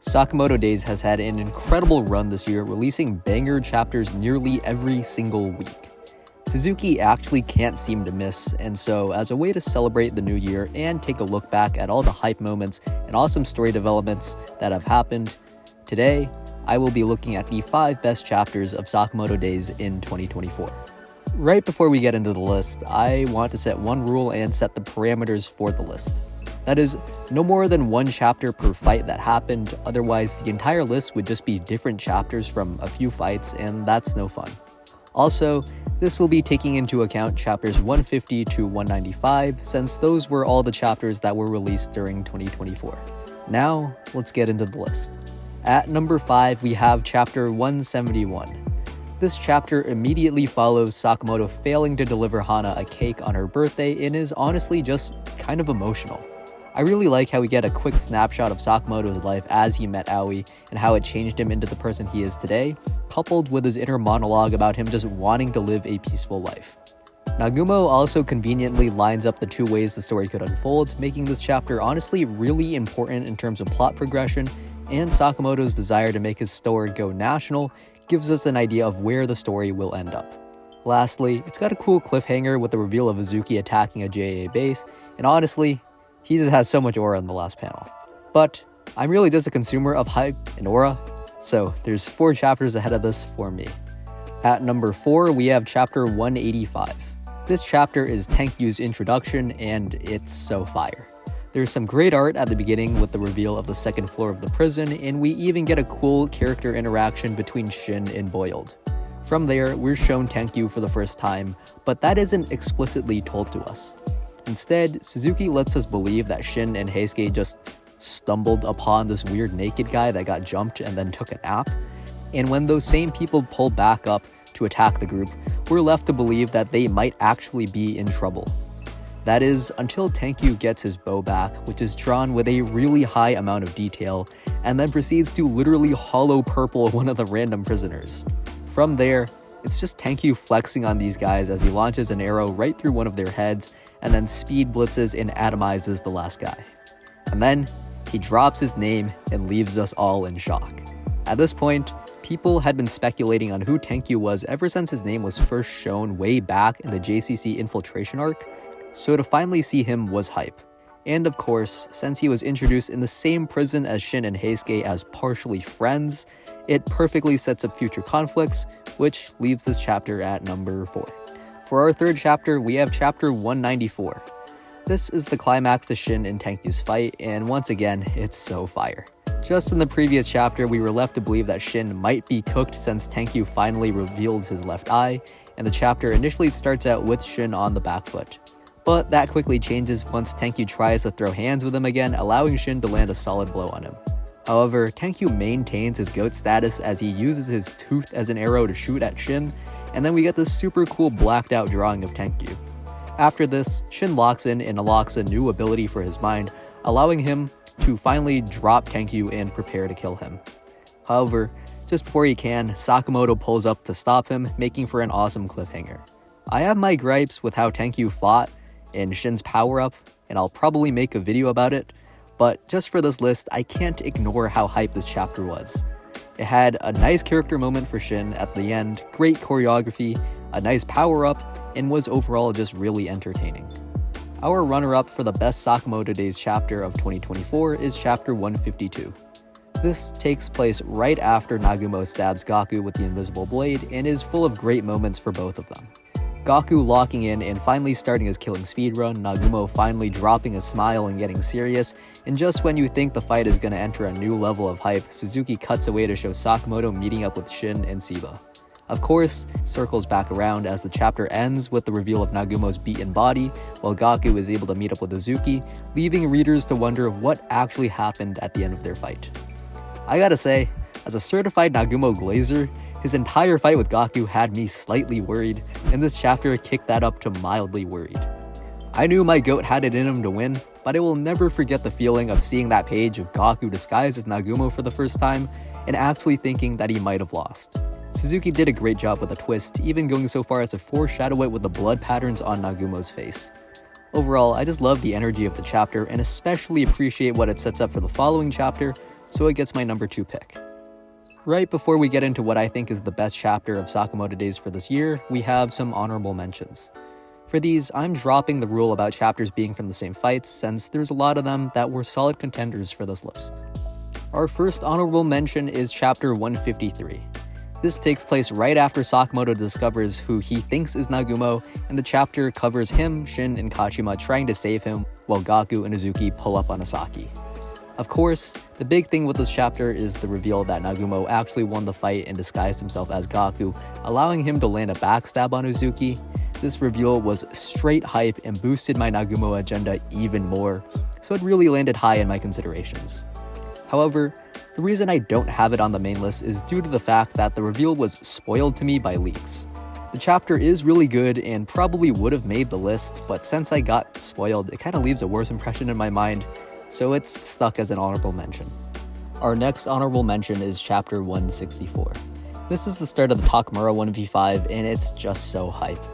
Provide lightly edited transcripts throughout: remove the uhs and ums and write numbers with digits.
Sakamoto Days has had an incredible run this year, releasing banger chapters nearly every single week. Suzuki actually can't seem to miss, and so as a way to celebrate the new year and take a look back at all the hype moments and awesome story developments that have happened, today I will be looking at the 5 best chapters of Sakamoto Days in 2024. Right before we get into the list, I want to set one rule and set the parameters for the list. That is, no more than one chapter per fight that happened, otherwise the entire list would just be different chapters from a few fights, and that's no fun. Also, this will be taking into account chapters 150 to 195, since those were all the chapters that were released during 2024. Now, let's get into the list. At number 5, we have chapter 171. This chapter immediately follows Sakamoto failing to deliver Hana a cake on her birthday and is honestly just kind of emotional. I really like how we get a quick snapshot of Sakamoto's life as he met Aoi and how it changed him into the person he is today, coupled with his inner monologue about him just wanting to live a peaceful life. Nagumo also conveniently lines up the 2 ways the story could unfold, making this chapter honestly really important in terms of plot progression, and Sakamoto's desire to make his story go national gives us an idea of where the story will end up. Lastly, it's got a cool cliffhanger with the reveal of Izuki attacking a JA base, and honestly, he just has so much aura in the last panel. But I'm really just a consumer of hype and aura, so there's 4 chapters ahead of this for me. At number 4, we have chapter 185. This chapter is Tenkyu's introduction, and it's so fire. There's some great art at the beginning with the reveal of the 2nd floor of the prison, and we even get a cool character interaction between Shin and Boiled. From there, we're shown Tenkyu for the first time, but that isn't explicitly told to us. Instead, Suzuki lets us believe that Shin and Heisuke just stumbled upon this weird naked guy that got jumped and then took a nap, and when those same people pull back up to attack the group, we're left to believe that they might actually be in trouble. That is, until Tenkyu gets his bow back, which is drawn with a really high amount of detail, and then proceeds to literally hollow purple one of the random prisoners. From there, it's just Tenkyu flexing on these guys as he launches an arrow right through one of their heads, and then speed blitzes and atomizes the last guy. And then, he drops his name and leaves us all in shock. At this point, people had been speculating on who Tenkyu was ever since his name was first shown way back in the JCC infiltration arc, so to finally see him was hype. And of course, since he was introduced in the same prison as Shin and Heisuke as partially friends, it perfectly sets up future conflicts, which leaves this chapter at number 4. For our 3rd chapter, we have chapter 194. This is the climax to Shin and Tenkyu's fight, and once again, it's so fire. Just in the previous chapter, we were left to believe that Shin might be cooked since Tenkyu finally revealed his left eye, and the chapter initially starts out with Shin on the back foot. But that quickly changes once Tenkyu tries to throw hands with him again, allowing Shin to land a solid blow on him. However, Tenkyu maintains his GOAT status as he uses his tooth as an arrow to shoot at Shin, and then we get this super cool blacked out drawing of Tenkyu. After this, Shin locks in and unlocks a new ability for his mind, allowing him to finally drop Tenkyu and prepare to kill him. However, just before he can, Sakamoto pulls up to stop him, making for an awesome cliffhanger. I have my gripes with how Tenkyu fought in Shin's power-up, and I'll probably make a video about it, but just for this list, I can't ignore how hype this chapter was. It had a nice character moment for Shin at the end, great choreography, a nice power-up, and was overall just really entertaining. Our runner-up for the best Sakamoto Days chapter of 2024 is chapter 152. This takes place right after Nagumo stabs Gaku with the invisible blade and is full of great moments for both of them. Gaku locking in and finally starting his killing speedrun, Nagumo finally dropping a smile and getting serious, and just when you think the fight is going to enter a new level of hype, Suzuki cuts away to show Sakamoto meeting up with Shin and Siba. Of course, it circles back around as the chapter ends with the reveal of Nagumo's beaten body, while Gaku is able to meet up with Izuki, leaving readers to wonder what actually happened at the end of their fight. I gotta say, as a certified Nagumo glazer, his entire fight with Gaku had me slightly worried, and this chapter kicked that up to mildly worried. I knew my GOAT had it in him to win, but I will never forget the feeling of seeing that page of Gaku disguised as Nagumo for the first time, and actually thinking that he might have lost. Suzuki did a great job with the twist, even going so far as to foreshadow it with the blood patterns on Nagumo's face. Overall, I just love the energy of the chapter, and especially appreciate what it sets up for the following chapter, so it gets my number 2 pick. Right before we get into what I think is the best chapter of Sakamoto Days for this year, we have some honorable mentions. For these, I'm dropping the rule about chapters being from the same fights, since there's a lot of them that were solid contenders for this list. Our first honorable mention is chapter 153. This takes place right after Sakamoto discovers who he thinks is Nagumo, and the chapter covers him, Shin, and Kachima trying to save him while Gaku and Izuki pull up on Asaki. Of course, the big thing with this chapter is the reveal that Nagumo actually won the fight and disguised himself as Gaku, allowing him to land a backstab on Izuki. This reveal was straight hype and boosted my Nagumo agenda even more, so it really landed high in my considerations. However, the reason I don't have it on the main list is due to the fact that the reveal was spoiled to me by leaks. The chapter is really good and probably would have made the list, but since I got spoiled, it kind of leaves a worse impression in my mind, so it's stuck as an honorable mention. Our next honorable mention is chapter 164. This is the start of the Takamura 1v5 and it's just so hype.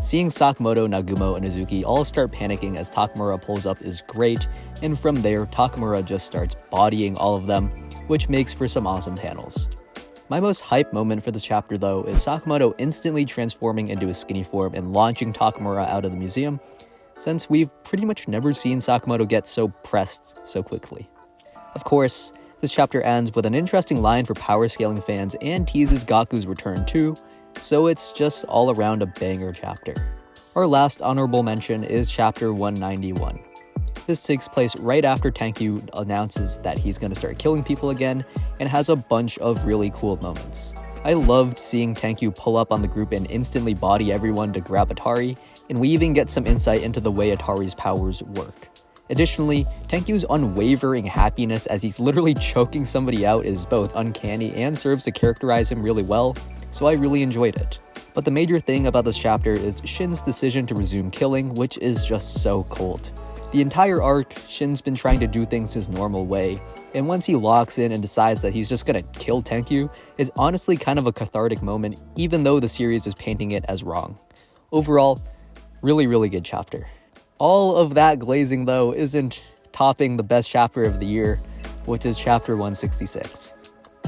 Seeing Sakamoto, Nagumo, and Izuki all start panicking as Takamura pulls up is great, and from there, Takamura just starts bodying all of them, which makes for some awesome panels. My most hype moment for this chapter though is Sakamoto instantly transforming into his skinny form and launching Takamura out of the museum, since we've pretty much never seen Sakamoto get so pressed so quickly. Of course, this chapter ends with an interesting line for power scaling fans and teases Gaku's return too, so it's just all around a banger chapter. Our last honorable mention is chapter 191. This takes place right after Tenkyu announces that he's going to start killing people again and has a bunch of really cool moments. I loved seeing Tenkyu pull up on the group and instantly body everyone to grab Atari, and we even get some insight into the way Atari's powers work. Additionally, Tenkyu's unwavering happiness as he's literally choking somebody out is both uncanny and serves to characterize him really well, so I really enjoyed it. But the major thing about this chapter is Shin's decision to resume killing, which is just so cold. The entire arc, Shin's been trying to do things his normal way, and once he locks in and decides that he's just gonna kill Tenkyu, it's honestly kind of a cathartic moment, even though the series is painting it as wrong. Overall, really good chapter. All of that glazing though isn't topping the best chapter of the year, which is chapter 166.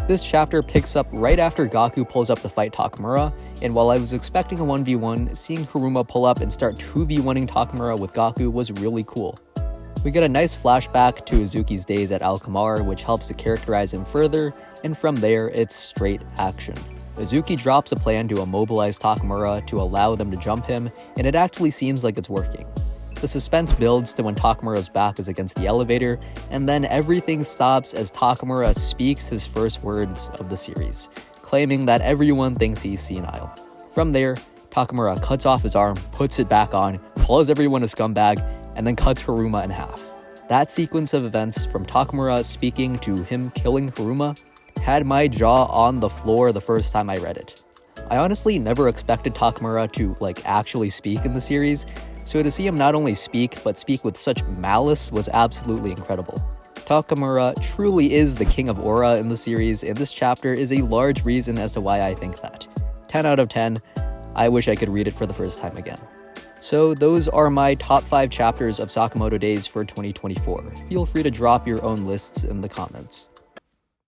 This chapter picks up right after Gaku pulls up to fight Takamura, and while I was expecting a 1v1, seeing Haruma pull up and start 2v1ing Takamura with Gaku was really cool. We get a nice flashback to Izuki's days at Alkmaar, which helps to characterize him further, and from there, it's straight action. Izuki drops a plan to immobilize Takamura to allow them to jump him, and it actually seems like it's working. The suspense builds to when Takamura's back is against the elevator, and then everything stops as Takamura speaks his first words of the series, claiming that everyone thinks he's senile. From there, Takamura cuts off his arm, puts it back on, calls everyone a scumbag, and then cuts Haruma in half. That sequence of events, from Takamura speaking to him killing Haruma, had my jaw on the floor the first time I read it. I honestly never expected Takamura to actually speak in the series, so to see him not only speak, but speak with such malice was absolutely incredible. Takamura truly is the king of aura in the series, and this chapter is a large reason as to why I think that. 10 out of 10, I wish I could read it for the first time again. So those are my top 5 chapters of Sakamoto Days for 2024. Feel free to drop your own lists in the comments.